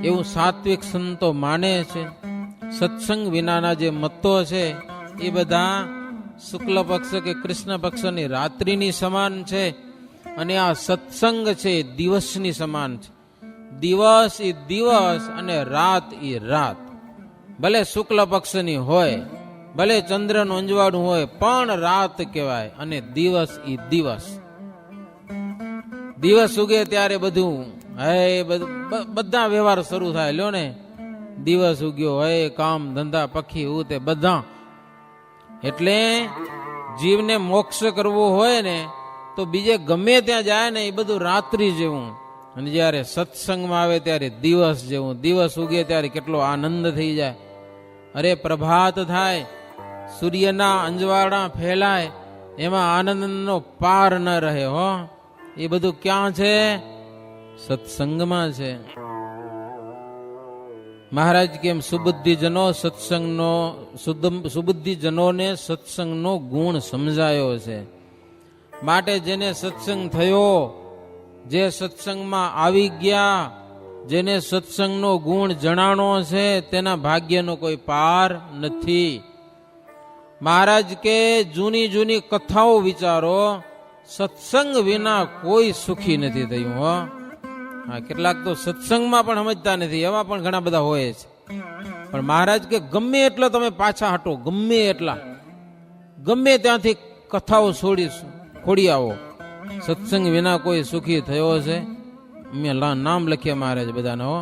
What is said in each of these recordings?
એવું સાત્વિક સંતો માને છે. સત્સંગ વિનાના જે મતો છે એ બધા શુક્લ પક્ષ કે કૃષ્ણ પક્ષની રાત્રિની સમાન છે, અને આ સત્સંગ છે દિવસની સમાન છે. દિવસ એ દિવસ અને રાત એ રાત. ભલે શુક્લ પક્ષની હોય, ભલે ચંદ્રનું અંજવાળું હોય, પણ રાત કહેવાય, અને દિવસ એ દિવસ. દિવસ ઉગે ત્યારે બધું બધા વ્યવહાર શરૂ થાય. લ્યો ને, દિવસ ઉગ્યો, કામ ધંધા પખી ઉતે બધા. એટલે જીવને મોક્ષ કરવો હોય ને તો બીજે ગમે ત્યાં જાય ને એ બધું રાત્રિ જેવું, અને જયારે સત્સંગમાં આવે ત્યારે દિવસ જેવું. દિવસ ઉગે ત્યારે કેટલો આનંદ થઈ જાય. અરે પ્રભાત થાય, સૂર્યના અંજવાળા ફેલાય, એમાં આનંદનો પાર ન રહે. હો, એ બધું ક્યાં છે? સત્સંગમાં છે. મહારાજ કેમ સુબુદ્ધિજનો સત્સંગનો સુબુદ્ધિજનોને સત્સંગનો ગુણ સમજાયો છે. માટે જેને સત્સંગ થયો, જે સત્સંગમાં આવી ગયા, જેને સત્સંગનો ગુણ જણાણો છે, તેના ભાગ્યનો કોઈ પાર નથી. મહારાજ કે જૂની જૂની કથાઓ વિચારો, સત્સંગ વિના કોઈ સુખી નથી થયું. હો, હા, કેટલાક તો સત્સંગમાં પણ સમજતા નથી, એવા પણ ઘણા બધા હોય છે. પણ મહારાજ કે ગમે એટલા તમે પાછા હટો, ગમે એટલા, ગમે ત્યાંથી કથાઓ ખોડી આવો, સત્સંગ વિના કોઈ સુખી થયો છે? અમે નામ લખીએ મહારાજ બધાને. હો,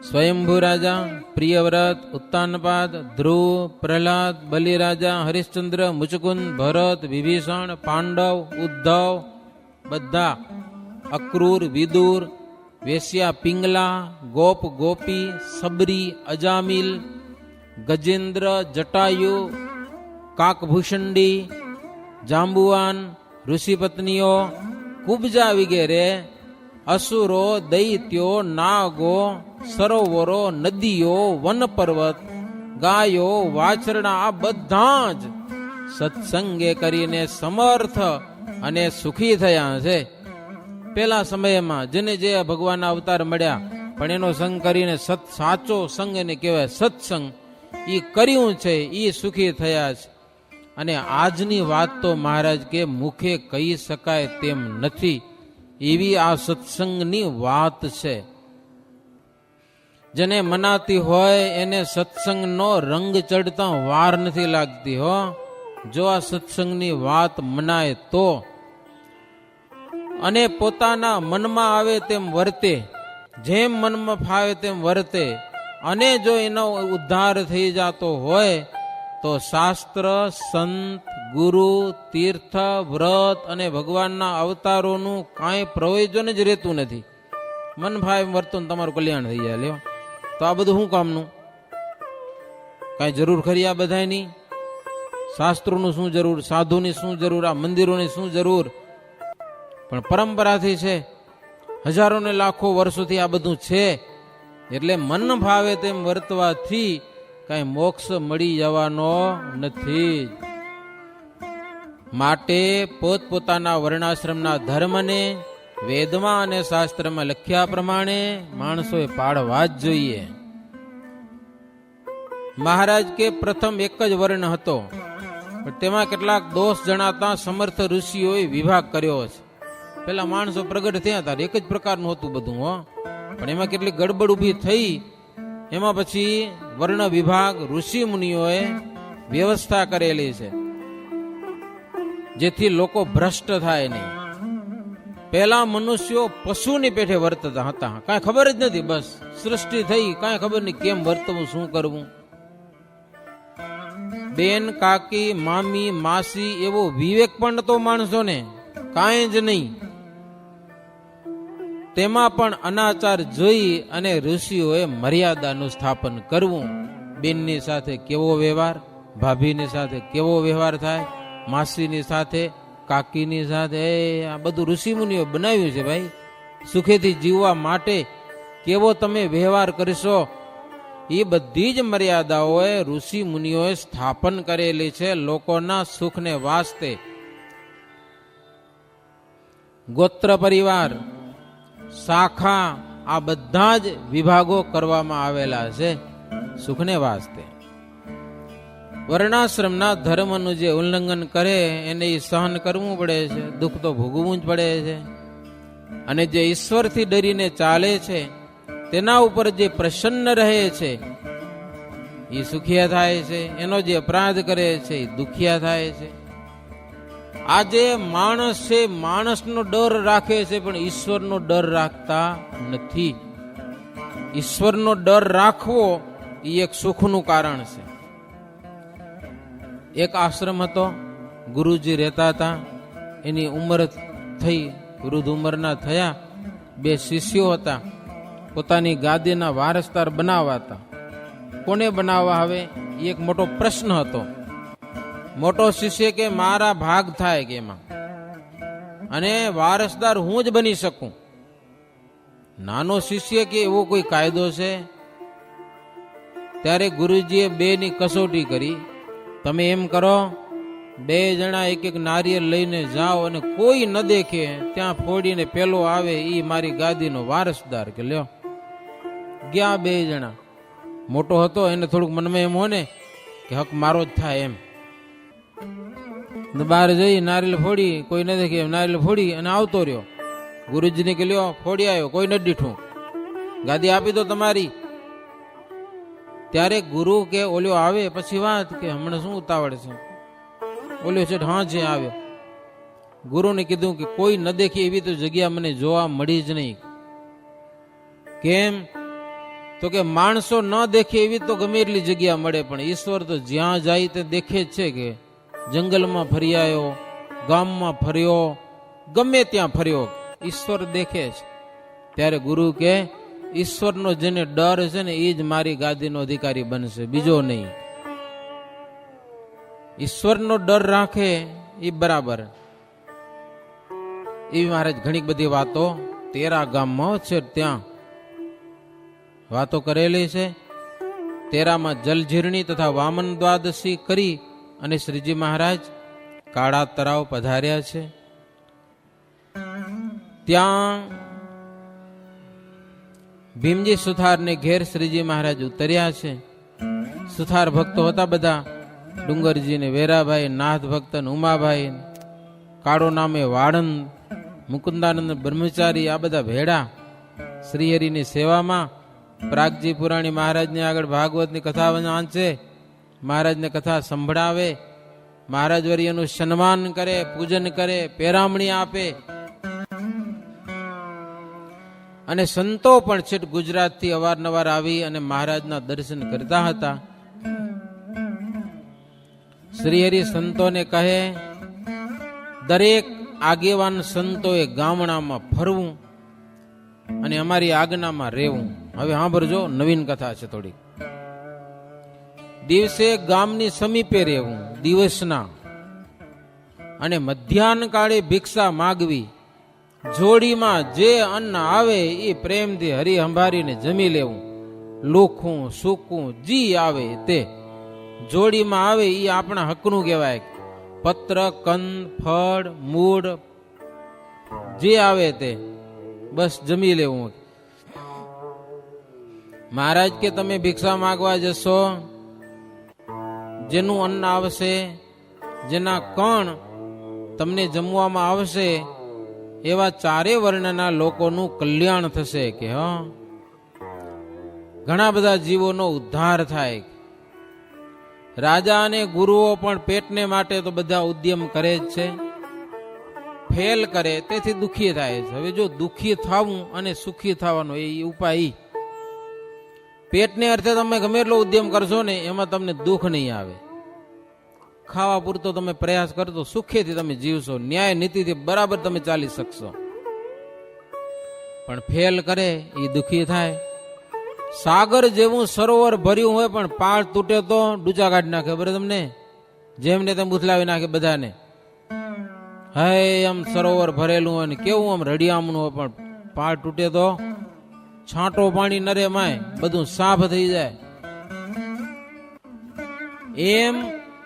સ્વયંભૂ રાજા, પ્રિયવ્રત, ઉત્તાનપાદ, ધ્રુવ, પ્રહલાદ, બલિરાજા, હરિશ્ચંદ્ર, મુચકુંદ, ભરત, વિભીષણ, પાંડવ, ઉદ્ધવ, બધા, અક્રૂર, વિદુર, વેશ્યા પિંગલા, ગોપ ગોપી, સબરી, અજામિલ, ગજેન્દ્ર, જટાયુ, કાકભૂષંડી, જાંબુવાન, ઋષિપત્નીઓ, કુબજા વગેરે, અસુરો, દૈત્યો, નાગો, સરોવરો, નદીઓ, વન પર્વત, ગાયો, વાછરડા, આ બધા જ સત્સંગે કરીને સમર્થ અને સુખી થયા છે. પેલા સમયમાં જેને જે ભગવાનના અવતાર મળ્યા, પણ એનો સંગ કરીને સાચો સંગ એને કહેવાય સત્સંગ, એ કર્યું છે, એ સુખી થયા છે. અને આજની વાત તો મહારાજ કે મુખે કહી શકાય તેમ નથી, એવી આ સત્સંગની વાત છે. જેને મનાતી હોય એને સત્સંગનો રંગ ચડતા વાર નથી લાગતી. હો, જો આ સત્સંગની વાત મનાય તો, અને પોતાના મનમાં આવે તેમ વર્તે, જેમ મનમાં ફાવે તેમ વર્તે, અને જો એનો ઉદ્ધાર થઈ જતો હોય તો શાસ્ત્ર, સંત, ગુરુ, તીર્થ, વ્રત અને ભગવાનના અવતારોનું કાંઈ પ્રયોજન જ રહેતું નથી. મન ફાવે વર્તન તમારું કલ્યાણ થઈ જાય. લ્યો, તો આ બધું શું કામનું? કાંઈ જરૂર ખરી આ બધાની? શાસ્ત્રોનું શું જરૂર? સાધુની શું જરૂર? આ મંદિરોની શું જરૂર? પણ પરંપરાથી છે, હજારો ને લાખો વર્ષોથી આ બધું છે. એટલે મન ભાવે તેમ વર્તવાથી કઈ મોક્ષ મળી જવાનો નથી. માટે પોતપોતાના વર્ણાશ્રમના ધર્મને વેદમાં અને શાસ્ત્રમાં લખ્યા પ્રમાણે માણસોએ પાળવા જ જોઈએ. મહારાજ કે પ્રથમ એક જ વર્ણ હતો, પણ તેમાં કેટલાક દોષ જણાતા સમર્થ ઋષિઓએ વિભાગ કર્યો છે. પેલા માણસો પ્રગટ થયા હતા, એક જ પ્રકારનું હતું બધું. હો, પણ એમાં કેટલી ગડબડ ઊભી થઈ, એમાં પછી વર્ણ વિભાગ ઋષિ મુનિઓએ વ્યવસ્થા કરેલી છે, જેથી લોકો ભ્રષ્ટ થાય નહીં. પેલા મનુષ્યો પશુની પેઠે વર્તતા હતા, કાંઈ ખબર જ નથી. બસ સૃષ્ટિ થઈ, કાંઈ ખબર નહીં કેમ વર્તવું, શું કરવું. બેન, કાકી, મામી, માસી એવો વિવેક પણ નતો માણસોને, કાંઈ જ નહીં. તેમાં પણ અનાચાર જોઈ અને ઋષિઓએ મર્યાદાનું સ્થાપન કરવું. બેનની સાથે કેવો વ્યવહાર, ભાભીની સાથે કેવો વ્યવહાર થાય, માસીની સાથે, કાકીની સાથે, આ બધું ઋષિ મુનિઓ બનાવ્યું છે. ભાઈ, સુખેથી જીવવા માટે કેવો તમે વ્યવહાર કરશો, એ બધી જ મર્યાદાઓએ ઋષિ મુનિઓએ સ્થાપન કરેલી છે લોકોના સુખને વાસ્તે. ગોત્ર પરિવાર, શાખા, આ બધા જ વિભાગો કરવામાં આવેલા છે સુખને વાસ્તે. વર્ણાશ્રમના ધર્મનું જે ઉલ્લંઘન કરે એને સહન કરવું પડે છે, દુઃખ તો ભોગવવું જ પડે છે. અને જે ઈશ્વરથી ડરીને ચાલે છે તેના ઉપર જે પ્રસન્ન રહે છે એ સુખિયા થાય છે, એનો જે અપરાધ કરે છે એ દુખિયા થાય છે. આજે માણસ છે, માણસનો ડર રાખે છે પણ ઈશ્વરનો ડર રાખતા નથી. ઈશ્વરનો ડર રાખવો એ એક સુખનું કારણ છે. એક આશ્રમ હતો, ગુરુજી રહેતા હતા, એની ઉંમર થઈ, વૃદ્ધ ઉંમરના થયા. 2 શિષ્યો હતા, પોતાની ગાદીના વારસદાર બનાવવા હતા. કોને બનાવવા? હવે એક મોટો પ્રશ્ન હતો. મોટો શિષ્ય કે મારા ભાગ થાય કે એમાં, અને વારસદાર હું જ બની શકું. નાનો શિષ્ય કે એવો કોઈ કાયદો છે? ત્યારે ગુરુજીએ 2ની કસોટી કરી. તમે એમ કરો, 2 જણા એક એક નારિયેળ લઈને જાઓ અને કોઈ ન દેખે ત્યાં ફોડીને પેલો આવે એ મારી ગાદીનો વારસદાર. કે લ્યો, ગયા 2 જણા. મોટો હતો, એને થોડુંક મનમાં એમ હોય ને કે હક મારો જ થાય એમ. બહાર જઈ નારિયેળ ફોડી, કોઈ ન દેખે નારિયેળ ફોડી અને આવતો રહ્યો. ગુરુજીને કે લ્યો ફોડી આવ્યો, કોઈ ન દીઠું, ગાદી આપી દો તમારી. ત્યારે ગુરુ કે ઓલ્યો આવે પછી વાત, કે હમણાં શું ઉતાવળ છે? ઓલ્યો છે હા છે આવ્યો. ગુરુને કીધું કે કોઈ ન દેખી એવી તો જગ્યા મને જોવા મળી જ નહીં. કેમ? તો કે માણસો ન દેખે એવી તો ગમે એટલી જગ્યા મળે, પણ ઈશ્વર તો જ્યાં જાય તે દેખે જ છે. કે જંગલમાં ફરી આવ્યો, ગામમાં ફર્યો, ગમે ત્યાં ફર્યો, ઈશ્વર દેખે છે. ત્યારે ગુરુ કે ઈશ્વરનો જેને ડર છે ને એ જ મારી ગાદીનો અધિકારી બનશે, બીજો નહીં. ઈશ્વરનો ડર રાખે એ બરાબર. એવી મહારાજ ઘણી બધી વાતો 13 ગામમાં છે ત્યાં વાતો કરેલી છે. 13માં જલઝીરણી તથા વામન દ્વાદશી કરી અને શ્રીજી મહારાજ કાળા તળાવ પધાર્યા છે. ત્યાં ભીમજી સુથારને ઘેર શ્રીજી મહારાજ ઉતર્યા છે. સુથાર ભક્તો હતા બધા, ડુંગરજી ને વેરાભાઈ, નાથ ભક્ત ને ઉમાભાઈ, કાળો નામે વાળંદ, મુકુંદાનંદ બ્રહ્મચારી, આ બધા ભેડા શ્રીહરિની સેવામાં. પ્રાગજી પુરાણી મહારાજની આગળ ભાગવતની કથા વાંચે, મહારાજને કથા સંભળાવે, મહારાજ વર્યનું સન્માન કરે, પૂજન કરે, પેરામણી આપે. અને સંતો પણ છેટ ગુજરાતથી અવારનવાર આવી અને મહારાજના દર્શન કરતા હતા. શ્રીહરિ સંતોને કહે, દરેક આગેવાન સંતોએ ગામડામાં ફરવું અને અમારી આજ્ઞામાં રહેવું. હવે સાંભળજો, નવીન કથા છે થોડી. દિવસે ગામની સમીપે રહેવું દિવસના, અને મધ્યાહન કાળે ભિક્ષા માગવી. જોડીમાં જે અન્ન આવે એ પ્રેમથી હરી સંભાળીને જમી લેવું. લોખું સૂકું જી આવે તે જોડીમાં આવે એ આપણા હકનું કહેવાય. પત્ર, કંદ, ફળ, મૂળ જે આવે તે બસ જમી લેવું. મહારાજ કે તમે ભિક્ષા માંગવા જશો, જેનું અન્ન આવશે, જેના કણ તમને જમવામાં આવશે, એવા 4 વર્ણના લોકોનું કલ્યાણ થશે. કે હા, ઘણા બધા જીવોનો ઉદ્ધાર થાય. રાજા અને ગુરુઓ પણ પેટને માટે તો બધા ઉદ્યમ કરે જ છે, ફેલ કરે તેથી દુઃખી થાય છે. હવે જો દુઃખી થવું અને સુખી થવાનો એ ઉપાય, પેટને અર્થે તમે ગમે એટલો ઉદ્યમ કરશો ને એમાં તમને દુઃખ નહીં આવે. ખાવા પૂરતો તમે પ્રયાસ કરશો, સુખેથી તમે જીવશો, ન્યાય નીતિથી બરાબર તમે ચાલી શકશો. પણ ફેલ કરે એ દુઃખી થાય. સાગર જેવું સરોવર ભર્યું હોય પણ પાળ તૂટે તો ડૂચા કાઢી નાખે, બરાબર તમને, જેમને તેમ ઉથલાવી નાખે બધાને. હે આમ સરોવર ભરેલું હોય ને કેવું આમ રડિયામણું હોય, પણ પાળ તૂટે તો છાંટો પાણી નરે માય, બધું સાફ થઈ જાય. એમ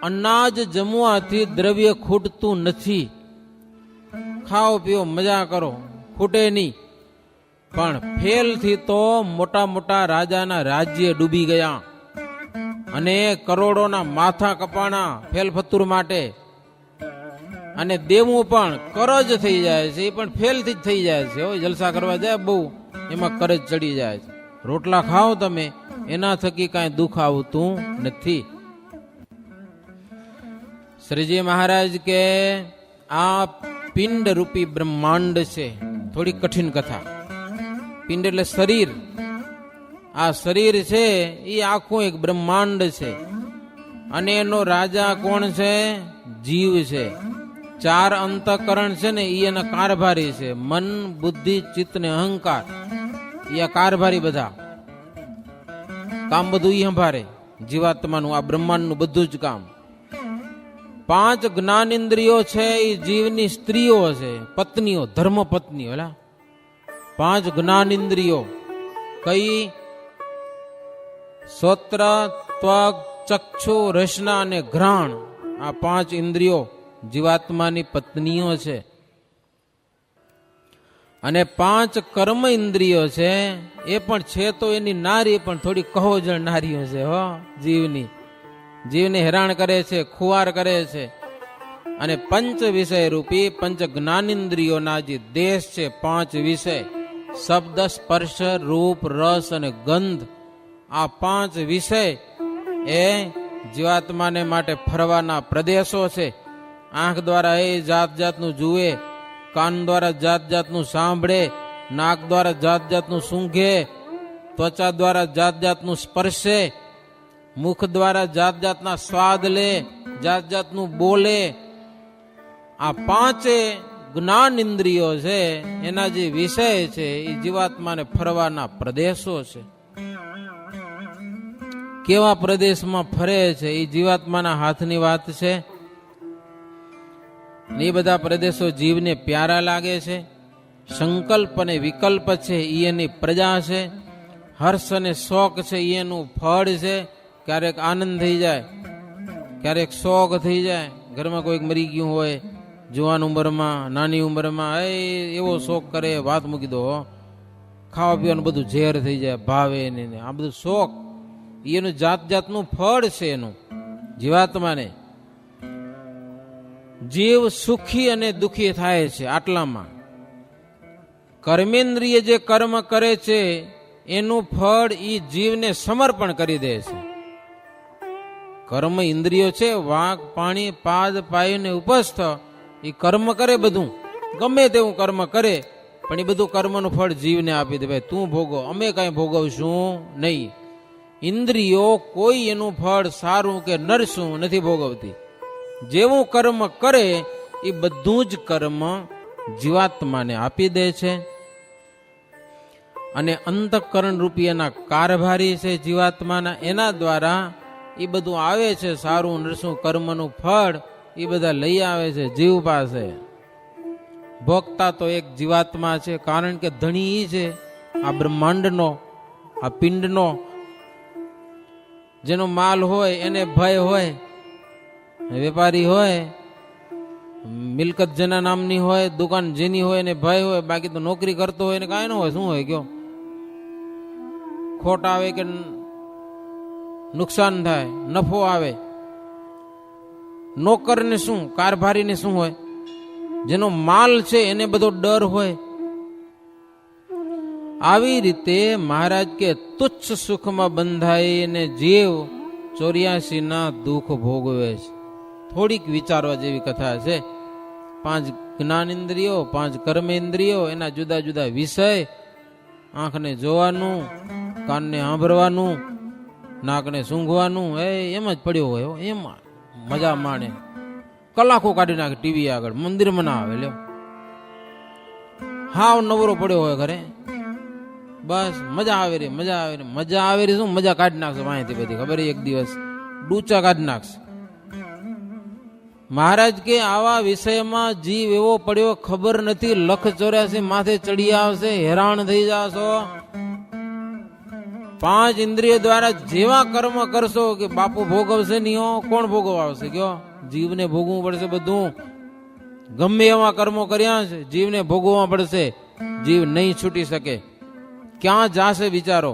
અનાજ જમવાથી દ્રવ્ય ખૂટતું નથી. ખાઓ પીઓ મજા કરો, ખૂટે નહીં. પણ ફેલથી તો મોટા મોટા રાજાના રાજ્ય ડૂબી ગયા અને કરોડોના માથા કપાણા ફેલફતુર માટે, અને દેવું પણ કરજ થઈ જાય છે, એ પણ ફેલથી જ થઈ જાય છે. જલસા કરવા જાય બહુ, એમાં કરજ ચડી જાય છે. રોટલા ખાઓ તમે, એના થકી કાંઈ દુઃખ આવતું નથી. શ્રીજી મહારાજ કે આ પિંડ રૂપી બ્રહ્માંડ છે. થોડી કઠિન કથા. પિંડ એટલે શરીર. આ શરીર છે એ આખું એક બ્રહ્માંડ છે, અને એનો રાજા કોણ છે? જીવ છે. 4 અંતઃકરણ છે ને એ એના કારભારી છે. મન, બુદ્ધિ, ચિત્ત ને અહંકાર, એ કારભારી બધા કામ બધું ઈ સંભાળે જીવાત્માનું, આ બ્રહ્માંડનું બધું જ કામ. 5 જ્ઞાનેન્દ્રિયો છે એ જીવની સ્ત્રીઓ છે, પત્નીઓ, ધર્મ પત્નીઓ. 5 જ્ઞાનેન્દ્રિયો કઈ? શ્રોત્ર, ત્વગ, ચક્ષુ, રસના અને ઘ્રાણ. આ 5 ઇન્દ્રિયો જીવાત્માની પત્નીઓ છે. અને 5 કર્મ ઇન્દ્રિયો છે, એ પણ છે તો એની નારી, પણ થોડી કહોજણ નારીઓ છે હો જીવની. જીવને હેરાન કરે છે, ખુવાર કરે છે. અને 5 વિષય રૂપી 5 જ્ઞાનેન્દ્રિયોના જે દેશ છે, 5 વિષય, શબ્દ, સ્પર્શ, રૂપ, રસ અને ગંધ. આ 5 વિષય એ જીવાત્માને માટે ફરવાના પ્રદેશો છે. આંખ દ્વારા એ જાત જાતનું જુએ, કાન દ્વારા જાત જાતનું સાંભળે, નાક દ્વારા જાત જાતનું સૂંઘે, ત્વચા દ્વારા જાત જાતનું સ્પર્શે, મુખ દ્વારા જાત જાતના સ્વાદ લે, જાત જાતનું બોલે. આ 5 જ્ઞાન ઇન્દ્રિયો છે, એના જે વિષય છે એ જીવાત્માને ફરવાના પ્રદેશો છે. કેવા પ્રદેશમાં ફરે છે એ જીવાત્માના હાથની વાત છે. એ બધા પ્રદેશો જીવને પ્યારા લાગે છે. સંકલ્પ અને વિકલ્પ છે એ એની પ્રજા છે. હર્ષ અને શોક છે એ એનું ફળ છે. ક્યારેક આનંદ થઈ જાય, ક્યારેક શોક થઈ જાય. ઘરમાં કોઈક મરી ગયું હોય જુવાન ઉંમરમાં, નાની ઉંમરમાં, એવો શોક કરે, વાત મૂકી દો. ખાવા પીવાનું બધું ઝેર થઈ જાય, ભાવે નહીં. આ બધું શોક એનું જાત જાતનું ફળ છે એનું જીવાત્માને. જીવ સુખી અને દુખી થાય છે આટલામાં. કર્મેન્દ્રિય જે કર્મ કરે છે એનું ફળ એ જીવને સમર્પણ કરી દે છે. કર્મ ઇન્દ્રિયો છે, વાક, પાણી, પાદ, પાયુ ને ઉપસ્થ, એ કર્મ કરે બધું, ગમે તેવું કર્મ કરે, પણ એ બધું કર્મનું ફળ જીવને આપી દે. ભાઈ તું ભોગવ, અમે કઈ ભોગવશું નહીં. ઇન્દ્રિયો કોઈ એનું ફળ સારું કે નરસું નથી ભોગવતી. જેવું કર્મ કરે એ બધું જ કર્મ જીવાત્માને આપી દે છે. અને અંતઃકરણ રૂપી એના કારભારી છે જીવાત્માના, એના દ્વારા એ બધું આવે છે. સારું નરસું કર્મનું ફળ એ બધા લઈ આવે છે જીવ પાસે. ભોગતા તો એક જીવાત્મા છે, કારણ કે ધણી ઈ છે આ બ્રહ્માંડનો, આ પિંડનો. જેનો માલ હોય એને ભય હોય, વેપારી હોય, મિલકત જેના નામની હોય, દુકાન જેની હોય એને ભય હોય. બાકી તો નોકરી કરતો હોય એને કાંઈ ન હોય. શું હોય કયો? ખોટ આવે કે નુકસાન થાય, નફો આવે. નોકરને શું, કારભારીને શું હોય? જેનો માલ છે એને બધો ડર હોય. આવી રીતે મહારાજ કે તુચ્છ સુખમાં બંધાઈને જીવ 84 દુઃખ ભોગવે છે. થોડીક વિચારવા જેવી કથા છે. 5 જ્ઞાનેન્દ્રિયો, 5 કર્મેન્દ્રિયો, એના જુદા જુદા વિષય. આંખને જોવાનું, કાનને સાંભળવાનું, નાકને સૂંઘવાનું, એમ જ પડ્યો હોય. એમાં મજા માણે, કલાકો કાઢી નાખે ટીવી આગળ, મંદિરમાં ના આવે. લ્યો, હાવ નવરો પડ્યો હોય ઘરે, બસ મજા આવે રે, મજા આવે રે, મજા આવે રે. શું મજા કાઢી નાખશે માહિતી બધી, ખબર? એક દિવસ ડૂચા કાઢી નાખશે. મહારાજ કે આવા વિષયમાં જીવ એવો પડ્યો, ખબર નથી, લખ 84 માથે ચડી આવશે, હેરાન થઈ જાશો. 5 ઇન્દ્રિય દ્વારા જેવા કર્મ કરશો કે બાપુ ભોગવશે નહીં હો. કોણ ભોગવાશે કયો? જીવને ભોગવવું પડશે બધું. ગમે એવા કર્મો કર્યા છે જીવને ભોગવવા પડશે. જીવ નહીં છૂટી શકે. ક્યાં જાશે વિચારો.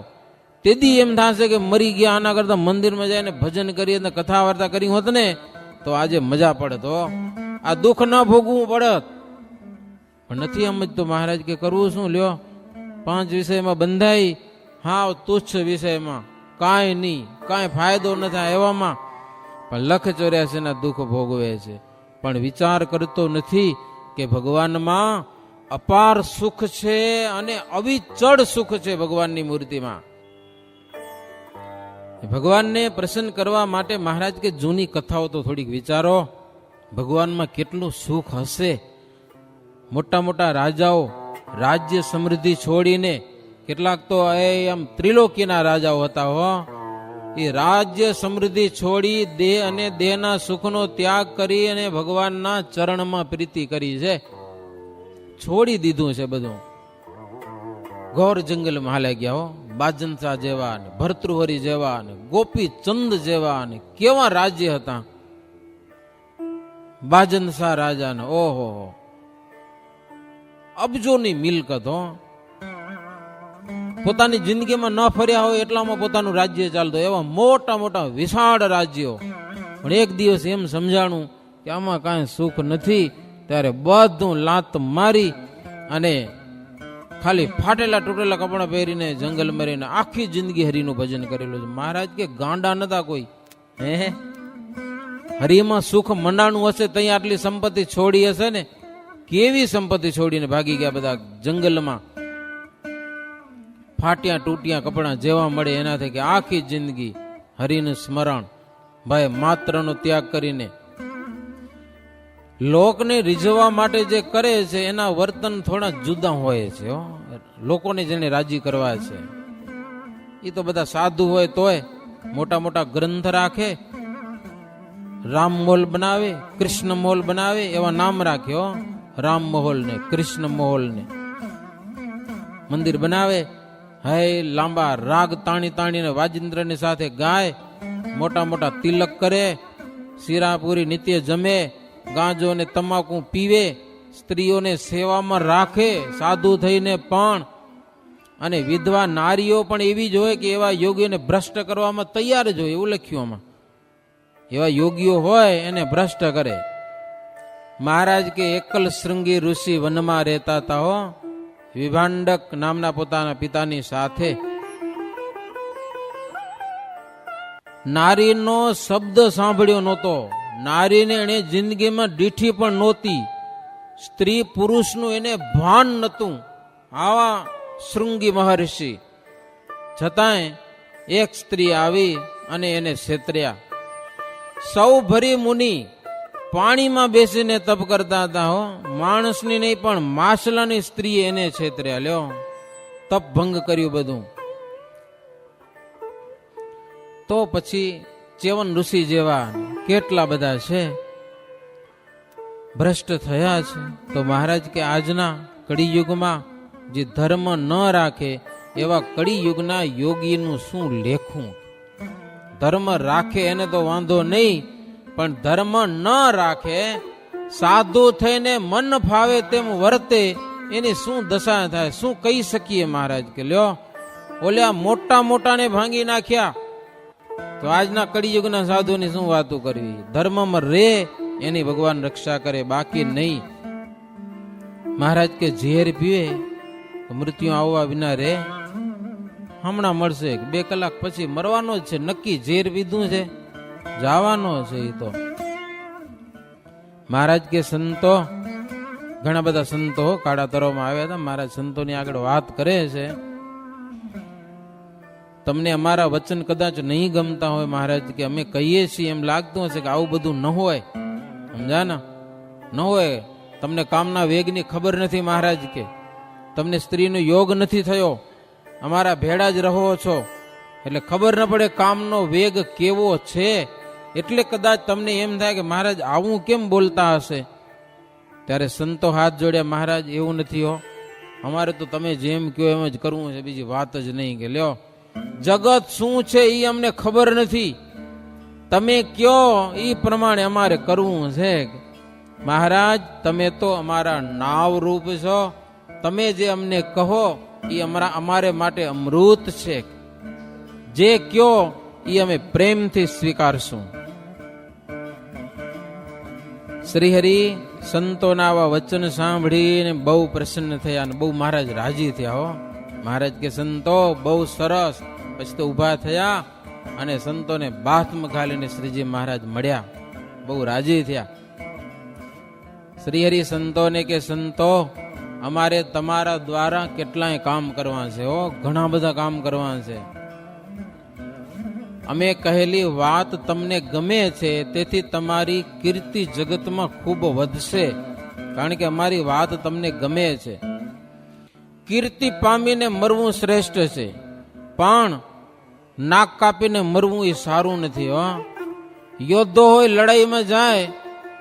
તેથી એમ થશે કે મરી ગયા, આના કરતા મંદિરમાં જઈને ભજન કરીએ ને કથા વાર્તા કરી હોત ને તો આજે મજા પડત. આ દુઃખ ન ભોગવું પડત, પણ નથી સમજતો મહારાજ કે કરવું શું? લ્યો 5 વિષયમાં બંધાઈ, હાવ તુચ્છ વિષયમાં કાંઈ નહીં, કાંઈ ફાયદો ન થાય એવામાં પણ 184 દુઃખ ભોગવે છે. પણ વિચાર કરતો નથી કે ભગવાનમાં અપાર સુખ છે અને અવિચળ સુખ છે ભગવાનની મૂર્તિમાં. ભગવાનને પ્રસન્ન કરવા માટે મહારાજ કે જૂની કથાઓ તો થોડીક વિચારો. ભગવાનમાં કેટલું સુખ હશે. મોટા મોટા રાજાઓ રાજ્ય સમૃદ્ધિ છોડીને, કેટલાક તો આમ ત્રિલોકીના રાજાઓ હતા હો, એ રાજ્ય સમૃદ્ધિ છોડી દેહ અને દેહના સુખનો ત્યાગ કરી અને ભગવાનના ચરણમાં પ્રીતિ કરી છે. છોડી દીધું છે બધું. ઘોર જંગલમાં હાલે ગયા હો. બાજનસા જેવા ને ભર્તૃહરી જેવા ને ગોપીચંદ જેવા ને કેવા રાજ્ય હતા. બાજનસા રાજા ને ઓહો અબજોની મિલકત હો. પોતાની જિંદગીમાં ન ફર્યા હોય એટલામાં પોતાનું રાજ્ય ચાલતો, એવા મોટા મોટા વિશાળ રાજ્યો. પણ એક દિવસ એમ સમજાણું કે આમાં કાંઈ સુખ નથી, ત્યારે બધું લાત મારી અને ખાલી ફાટેલા તૂટેલા કપડા પહેરીને જંગલ મરીને આખી જિંદગી હરિનું ભજન કરેલું છે. મહારાજ કે ગાંડા નતા કોઈ. હે હરિમાં સુખ મંડાણું હશે ત્યાં આટલી સંપત્તિ છોડી હશે ને. કેવી સંપત્તિ છોડીને ભાગી ગયા બધા જંગલમાં. ફાટ્યા તૂટ્યા કપડા જેવા મળે એનાથી કે આખી જિંદગી હરિનું સ્મરણ, ભાઈ માત્રનો ત્યાગ કરીને. લોકને રીઝવવા માટે જે કરે છે એના વર્તન થોડા જુદા હોય છે. લોકોને જેને રાજી કરવા છે એ તો બધા સાધુ હોય તોય મોટા મોટા ગ્રંથ રાખે, રામ મોલ બનાવે, કૃષ્ણ મોલ બનાવે, એવા નામ રાખ્યો. રામ મહોલ ને કૃષ્ણ મહોલ ને મંદિર બનાવે. હે લાંબા રાગ તાણી તાણીને વાજિંદ્રની સાથે ગાય, મોટા મોટા તિલક કરે, શીરાપુરી નિત્ય જમે, ગાંજો ને તમાકુ પીવે, સ્ત્રીઓને સેવામાં રાખે સાધુ થઈને પણ. અને વિધવા નારીઓ પણ એવી જ હોય કે એવા યોગીઓને ભ્રષ્ટ કરવામાં તૈયાર જ હોય, એવું લખ્યું આમાં. એવા યોગીઓ હોય એને ભ્રષ્ટ કરે. મહારાજ કે એકલ શૃંગી ઋષિ વનમાં રહેતા હતા હો, વિભાંડક નામના પોતાના પિતાની સાથે. નારીનો શબ્દ સાંભળ્યો નહોતો, નારીને એને જિંદગીમાં દીઠી પણ નહોતી, સ્ત્રી પુરુષનું એને ભાન નહોતું. આવા શૃંગી મહર્ષિ, છતાંય એક સ્ત્રી આવી અને એને છેતર્યા. સૌ ભરી મુનિ પાણીમાં બેસીને તપ કરતા હતા હો, માણસની નહીં પણ માછલાની સ્ત્રીએ એને છેતર્યા. લ્યો તપ ભંગ કર્યું બધું. તો પછી ચેવન ઋષિ જેવા કેટલા બધા છે ભ્રષ્ટ થયા છે. તો મહારાજ કે આજના કળિયુગમાં જે ધર્મ ન રાખે એવા કળિયુગના યોગીનું શું લેખું. ધર્મ રાખે એને તો વાંધો નહીં, પણ ધર્મ ન રાખે, સાધુ થઈને મન ફાવે તેમ વર્તે, એની શું દશા થાય, શું કહી શકીએ. મહારાજ કે લ્યો ઓલ્યા મોટા મોટાને ભાંગી નાખ્યા, તો આજના કળિયુગના સાધુની શું વાતો કરવી. ધર્મમાં રે એની ભગવાન રક્ષા કરે, બાકી નહીં. મહારાજ કે ઝેર પીવે મૃત્યુ આવવા વિના રે. હમણાં મળશે, 2 કલાક પછી મરવાનો જ છે નક્કી. ઝેર પીધું છે, જવાનો છે એ તો. મહારાજ કે સંતો, ઘણા બધા સંતો કાળા તરોમાં આવ્યા હતા. મહારાજ સંતોની આગળ વાત કરે છે. તમને અમારા વચન કદાચ નહીં ગમતા હોય મહારાજ કે અમે કહીએ છીએ એમ લાગતું હશે કે આવું બધું ન હોય, સમજા ને, ન હોય. તમને કામના વેગની ખબર નથી મહારાજ કે, તમને સ્ત્રીનો યોગ નથી થયો, અમારા ભેડા જ રહો છો એટલે ખબર ન પડે કામનો વેગ કેવો છે. એટલે કદાચ તમને એમ થાય કે મહારાજ આવું કેમ બોલતા હશે. ત્યારે સંતો હાથ જોડ્યા, મહારાજ એવું નથી હો, અમારે તો તમે જેમ કહો એમ જ કરવું છે, બીજી વાત જ નહીં. કે લ્યો જગત શું છે એ અમને ખબર નથી, તમે કયો એ પ્રમાણે અમારે કરવું છે. મહારાજ તમે તો અમારા નાવ રૂપ છો, તમે જે અમને કહો એ અમારે માટે અમૃત છે. જે કયો એ અમે પ્રેમથી સ્વીકારશું. શ્રીહરિ સંતોના આવા વચન સાંભળીને બહુ પ્રસન્ન થયા અને બહુ મહારાજ રાજી થયા. હો મહારાજ કે સંતો બહુ સરસ. પછી તો ઉભા થયા અને સંતોને બાથમાં ઘાલીને શ્રીજી મહારાજ મળ્યા, બહુ રાજી થયા. શ્રીહરિ સંતોને કે સંતો અમારે તમારા દ્વારા કેટલાય કામ કરવા છે. હો ઘણા બધા કામ કરવા છે. અમે કહેલી વાત તમને ગમે છે, તેથી તમારી કીર્તિ જગતમાં ખૂબ વધશે, કારણ કે અમારી વાત તમને ગમે છે. કીર્તિ પામીને મરવું શ્રેષ્ઠ છે, પણ નાક કાપીને મરવું એ સારું નથી. હો યોદ્ધો હોય લડાઈમાં જાય,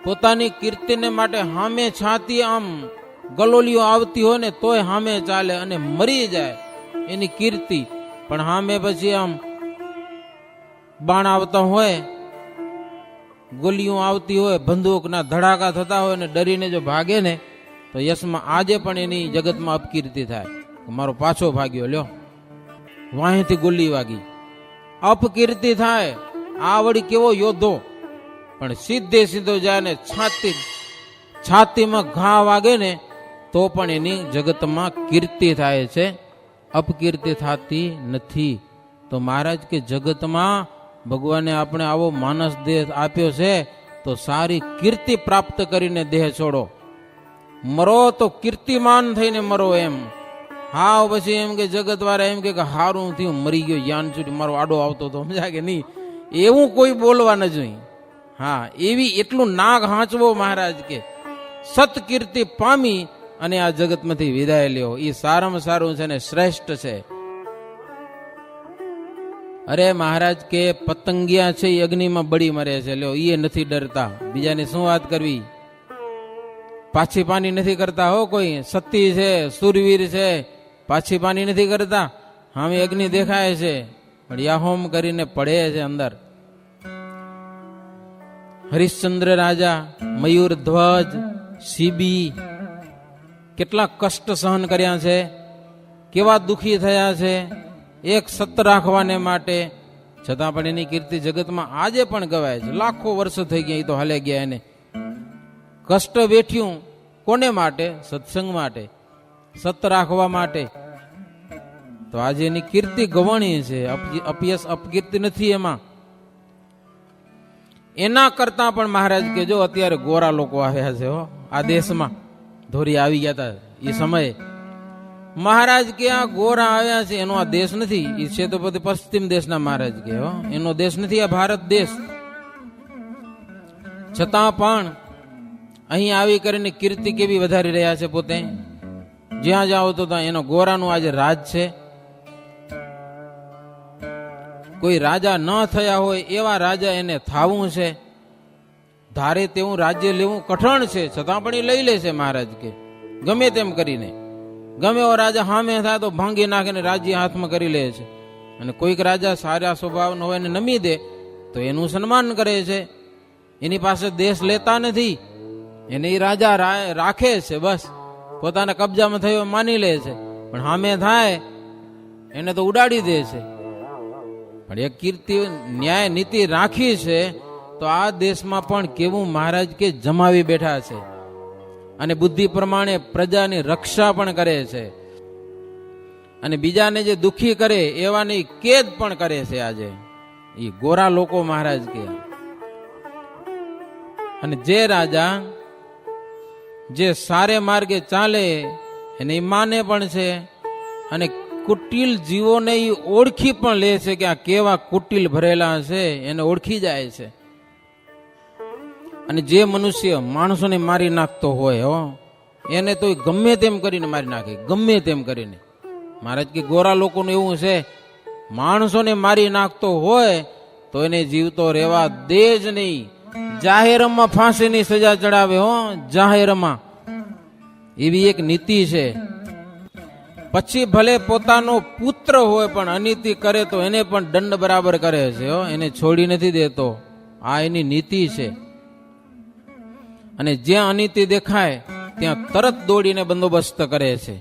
પોતાની કીર્તિને માટે હામે છાતી આમ ગલોલીઓ આવતી હોય ને તોય હામે ચાલે અને મરી જાય એની કીર્તિ. પણ હામે પછી આમ બાણ આવતા હોય, ગોલીઓ આવતી હોય, બંદૂકના ધડાકા થતા હોય ને ડરીને જો ભાગે ને તો યશમાં આજે પણ એની જગતમાં અપકીર્તિ થાય. મારો પાછો ભાગ્યો, લ્યો વાંહેથી ગોલી વાગી, અપકીર્તિ થાય. આ વળી કેવો યોદ્ધો, પણ સીધે સીધો જાય ને છાતીમાં ઘા વાગે ને તો પણ એની જગતમાં કીર્તિ થાય છે, અપકીર્તિ થતી નથી. તો મહારાજ કે જગતમાં ભગવાને આપણે આવો માનસ દેહ આપ્યો છે, તો સારી કીર્તિ પ્રાપ્ત કરીને દેહ છોડો. મરો તો કીર્તિમાન થઈને મરો. એમ હા પછી એમ કે જગત વાળા એમ કે હારું થયું મરી ગયો, યાન ચૂટી મારો આડો આવતો તો સમજા કે નહીં, એવું કોઈ બોલવા ન જોઈએ. હા એવી એટલું નાગ હાંચવો. મહારાજ કે સત્કીર્તિ પામી અને આ જગતમાંથી વિદાય લ્યો, એ સારામાં સારું છે ને શ્રેષ્ઠ છે. અરે મહારાજ કે પતંગિયા છે એ અગ્નિમાં બળી મરે છે, લ્યો એ નથી ડરતા. બીજાની શું વાત કરવી, પાછી પાની નથી કરતા. હો કોઈ સતી છે, સુરવીર છે, પાછી પાની નથી કરતા. હામે અગ્નિ દેખાય છે પણ યાહોમ કરીને પડે છે અંદર. હરિશ્ચંદ્ર રાજા, મયુર ધ્વજ, સીબી કેટલા કષ્ટ સહન કર્યા છે, કેવા દુખી થયા છે એક સત રાખવાને માટે, છતાં પણ એની કીર્તિ જગતમાં આજે પણ ગવાય છે. લાખો વર્ષો થઈ ગયા, એ તો હાલે ગયા. એને કષ્ટ વેઠ્યું કોને માટે? સત્સંગ માટે, સત રાખવા માટે. તો આજે એની કીર્તિ ગવણી છે, અપયશ અપકીર્તિ નથી એમાં. એના કરતા પણ મહારાજ કે જો અત્યારે ગોરા લોકો આવ્યા છે. હો આ દેશમાં ધોરી આવી ગયા હતા એ સમયે. મહારાજ કે આ ગોરા આવ્યા છે એનો આ દેશ નથી, એ છે તો બધે પશ્ચિમ દેશના મહારાજ કે. હો એનો દેશ નથી આ ભારત દેશ. છતાં પણ અહીં આવી કરીને કીર્તિ કેવી વધારી રહ્યા છે પોતે. જ્યાં જાઓ તો ત્યાં એનો ગોરાનું આજે રાજ છે. કોઈ રાજા ન થયા હોય એવા રાજા એને થાવું છે. ધારે તેવું રાજ્ય લેવું કઠણ છે, છતાં પણ એ લઈ લે છે મહારાજ કે ગમે તેમ કરીને. ગમે એવો રાજા હામે થાય તો ભાંગી નાખીને રાજ્ય હાથમાં કરી લે છે. અને કોઈક રાજા સારા સ્વભાવનો હોય ને નમી દે તો એનું સન્માન કરે છે. એની પાસે દેશ લેતા નથી, એને એ રાજા રાખે છે, બસ પોતાના કબજામાં થયો માની લે છે. પણ હામે થાય એને તો ઉડાડી દે છે. પણ એક કીર્તિ ન્યાય નીતિ રાખી છે તો આ દેશમાં પણ કેવું મહારાજ કે જમાવી બેઠા છે. અને બુદ્ધિ પ્રમાણે પ્રજાની રક્ષા પણ કરે છે. અને બીજાને જે દુખી કરે એવાની કેદ પણ કરે છે આજે એ ગોરા લોકો મહારાજ કે. અને જે રાજા જે સારે માર્ગે ચાલે એને માને પણ છે, અને કુટિલ જીવોને એ ઓળખી પણ લે છે કે આ કેવા કુટિલ ભરેલા છે, એને ઓળખી જાય છે. અને જે મનુષ્ય માણસોને મારી નાખતો હોય હો એને તો ગમે તેમ કરીને મારી નાખે, ગમે તેમ કરીને. મહારાજ કે ગોરા લોકોનું એવું છે, માણસોને મારી નાખતો હોય તો એને જીવતો રહેવા દે જ નહીં. જાહેરમાં ફાંસીની સજા ચડાવે. હો જાહેરમાં એવી એક નીતિ છે. પછી ભલે પોતાનો પુત્ર હોય પણ અનીતિ કરે તો એને પણ દંડ બરાબર કરે છે. એને છોડી નથી દેતો. આ એની નીતિ છે. અને જ્યાં અનીતિ દેખાય ત્યાં તરત દોડીને બંદોબસ્ત કરે છે.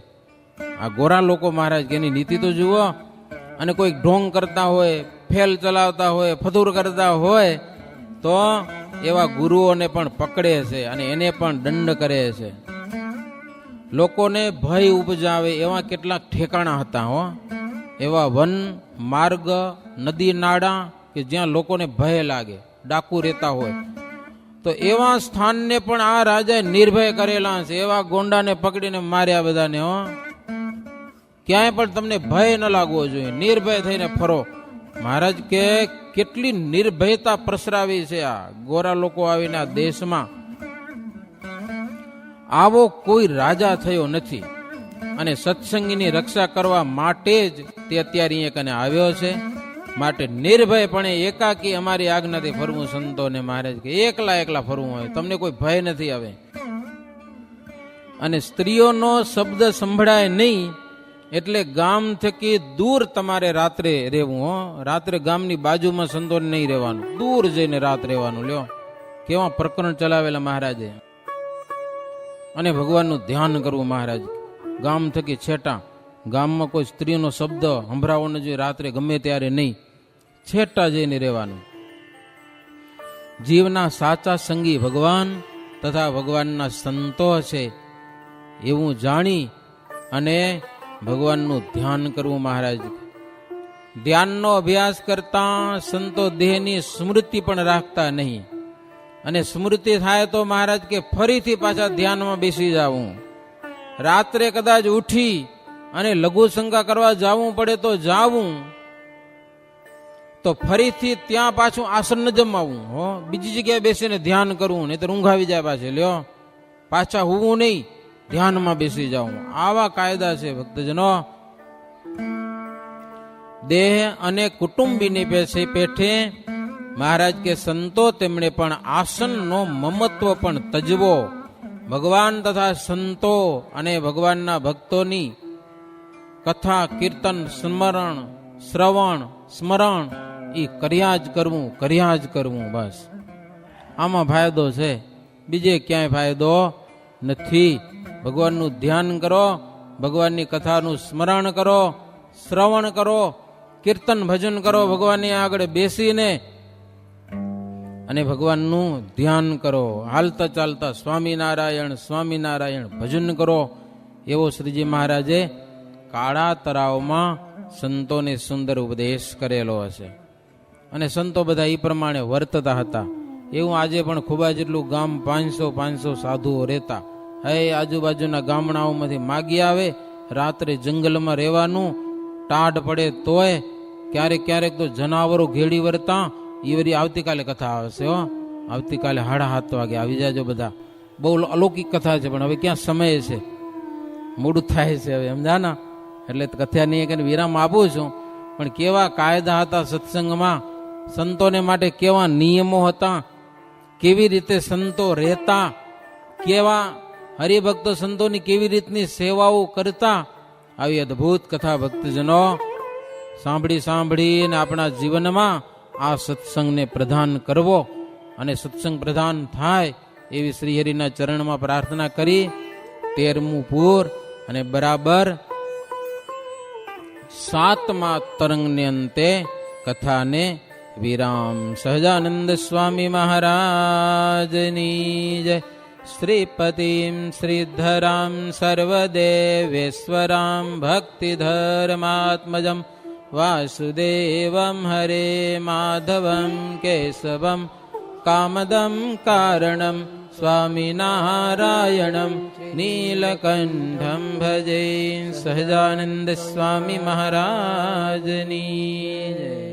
આ ગોરા લોકો મહારાજ કે એની નીતિ તો જુઓ. અને કોઈ ઢોંગ કરતા હોય, ફેલ ચલાવતા હોય, ફતુર કરતા હોય તો એવા ગુરુઓને પણ પકડે છે અને એને પણ દંડ કરે છે. લોકોને ભય ઉપજાવે એવા કેટલાક ઠેકાણા હતા હો. એવા વન માર્ગ, નદી નાળા કે જ્યાં લોકોને ભય લાગે, ડાકુ રહેતા હોય, તો એવા સ્થાનને પણ આ રાજાએ નિર્ભય કરેલા છે. એવા ગોંડાને પકડીને માર્યા બધાને હો. ક્યાંય પણ તમને ભય ન લાગવો જોઈએ, નિર્ભય થઈને ફરો. મહારાજ કે કેટલી નિર્ભયતા પ્રસરાવી છે આ ગોરા લોકો આવીને આ દેશમાં. આવો કોઈ રાજા થયો નથી અને સત્સંગીની રક્ષા કરવા માટે જ તે અત્યારે અહીંયા કને આવ્યો છે. માટે નિર્ભયપણે એકાકી અમારી આજ્ઞાથી ફરવું સંતોને મહારાજ કે એકલા ફરવું હોય, તમને કોઈ ભય નથી આવે. અને સ્ત્રીઓનો શબ્દ સંભળાય નહીં એટલે ગામ થકી દૂર તમારે રાત્રે રહેવું હો. રાત્રે ગામની બાજુમાં સંતોને નહીં રહેવાનું, દૂર જઈને રાત રહેવાનું. લ્યો કેવા પ્રકરણ ચલાવેલા મહારાજે. અને ભગવાનનું ધ્યાન કરવું મહારાજ. ગામ થકી છેટા, ગામમાં કોઈ સ્ત્રીનો શબ્દ સંભળાવો ન જોઈએ રાત્રે ગમે ત્યારે નહીં, છેટા જઈને રહેવાનું. જીવના સાચા સંગી ભગવાન તથા ભગવાનના સંતો છે એવું જાણી અને ભગવાનનું ધ્યાન કરવું મહારાજ. ધ્યાનનો અભ્યાસ કરતા સંતો દેહની સ્મૃતિ પણ રાખતા નહીં. અને સ્મૃતિ થાય તો મહારાજ કે ફરીથી પાછા ધ્યાનમાં બેસી જાવું. રાત્રે કદાચ ઉઠી અને લઘુ શંકા કરવા જવું પડે તો જાવું, તો ફરીથી ત્યાં પાછું આસન ન જમાવું હો. બીજી જગ્યાએ બેસીને ધ્યાન કરવું, નહીં તો ઊંઘ આવી જાય પાછે. લ્યો પાછા હોવું નહીં, ધ્યાનમાં બેસી જાઉં. આવા કાયદા છે ભક્તજનો. દેહ અને કુટુંબીની પેઠે મહારાજ કે સંતો તેમણે પણ આસનનો મમત્વ પણ તજવો. ભગવાન તથા સંતો અને ભગવાનના ભક્તોની કથા, કીર્તન, સ્મરણ, શ્રવણ, સ્મરણ એ કર્યા જ કરવું. બસ આમાં ફાયદો છે, બીજે ક્યાંય ફાયદો નથી. ભગવાનનું ધ્યાન કરો, ભગવાનની કથાનું સ્મરણ કરો, શ્રવણ કરો, કીર્તન ભજન કરો, ભગવાનની આગળ બેસીને અને ભગવાનનું ધ્યાન કરો. હાલતા ચાલતા સ્વામિનારાયણ સ્વામિનારાયણ ભજન કરો. એવો શ્રીજી મહારાજે કાળા તળાવમાં સંતોને સુંદર ઉપદેશ કરેલો હશે. અને સંતો બધા એ પ્રમાણે વર્તતા હતા. એવું આજે પણ ખૂબ જેટલું ગામ 500 સાધુઓ રહેતા. હે આજુબાજુના ગામડાઓમાંથી માગી આવે, રાત્રે જંગલમાં રહેવાનું, ટાઢ પડે તોય, ક્યારેક તો જનાવરો ઘેડી વરતા. એ વળી આવતીકાલે કથા આવશે હો. આવતીકાલે 7:30 વાગે આવી જાજો બધા. બહુ અલૌકિક કથા છે, પણ હવે ક્યાં સમય છે, મોડું થાય છે હવે સમજાના. એટલે કથાની એક વિરામ આપું છું. પણ કેવા કાયદા હતા સત્સંગમાં, સંતોને માટે કેવા નિયમો હતા, કેવી રીતે સંતો રહેતા, કેવા હરિભક્તો સંતોની કેવી રીતની સેવાઓ કરતા. આવી અદ્ભુત કથા ભક્તજનો સાંભળીને આપણા જીવનમાં આ સત્સંગને પ્રદાન કરવો. અને સત્સંગ પ્રદાન થાય એવી શ્રીહરિના ચરણમાં પ્રાર્થના કરી 13મું પૂર અને બરાબર 7મા તરંગને અંતે કથાને વિરામ. સહજાનંદ સ્વામી મહારાજની જય. શ્રીપતિમ શ્રીધરામ સર્વદેવેશ્વરામ ભક્તિધર્માત્મજમ વાસુદેવમ હરે માધવમ કેશવમ કામદમ કારણમ સ્વામિનારાયણમ નીલકંઠમ ભજે. સહજાનંદ સ્વામી મહારાજની જય.